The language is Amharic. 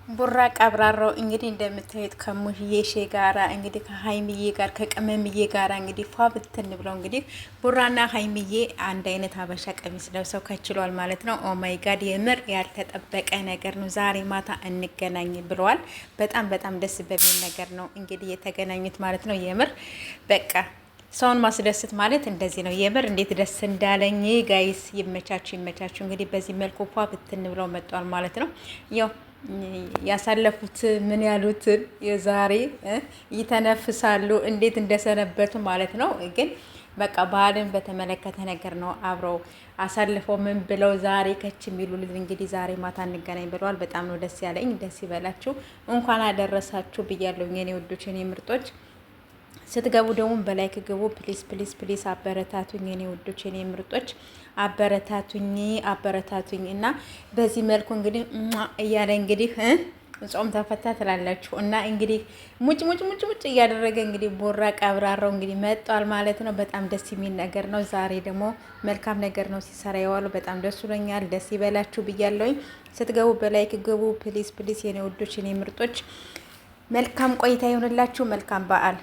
ቡራ ቀብራራው እንግዲህ እንደምታዩት ከሙሽዬ ጋራ እንግዲህ ከሀይሚዬ ጋር ከቅመምዬ ጋራ እንግዲህ ፏ ብትን ብለው እንግዲህ ቡራና ሀይሚዬ አንድ አይነት ሀበሻ ቀሚስ ለብሰው ከችሏል ማለት ነው። ኦ ማይ ጋድ የምር ያልተጠበቀ ነገር ነው። ዛሬ ማታ እንገናኝ ብለዋል። በጣም ደስ በሚል ነገር ነው እንግዲህ የተገናኙት ማለት ነው። የምር በቃ ሰውን ማስደሰት ማለት እንደዚህ ነው። የምር እንዴት ደስ እንዳለኝ ጋይስ። ይመቻችሁ። እንግዲህ በዚህ መልኩ ፏ ብትን ብለው መጥቷል ማለት ነው። ያው ያሳለፉት ምን ያሉትን የዛሬ ይተነፍሳሉ እንዴት እንደሰነበቱ ማለት ነው። ግን በቃ ባህልን በተመለከተ ነገር ነው አብረው አሳልፈው ምን ብለው ዛሬ ከች የሚሉ እንግዲህ ዛሬ ማታ እንገናኝ ብለዋል። በጣም ነው ደስ ያለኝ። ደስ ይበላችሁ፣ እንኳን አደረሳችሁ ብያለሁ የኔ ውዶች፣ የኔ ምርጦች። ስትገቡ ደግሞ በላይክ ግቡ ፕሊስ አበረታቱኝ የኔ ውዶች የኔ ምርጦች አበረታቱኝ እና በዚህ መልኩ እንግዲህ እያለ እንግዲህ ጾም ተፈታ ትላላችሁ እና እንግዲህ ሙጭ እያደረገ እንግዲህ ቡራ ቀብራራው እንግዲህ መጧል ማለት ነው። በጣም ደስ የሚል ነገር ነው። ዛሬ ደግሞ መልካም ነገር ነው ሲሰራ የዋለው። በጣም ደስ ብሎኛል። ደስ ይበላችሁ ብያለሁኝ። ስትገቡ በላይክ ግቡ ፕሊስ የኔ ውዶች የኔ ምርጦች። መልካም ቆይታ ይሆንላችሁ። መልካም በዓል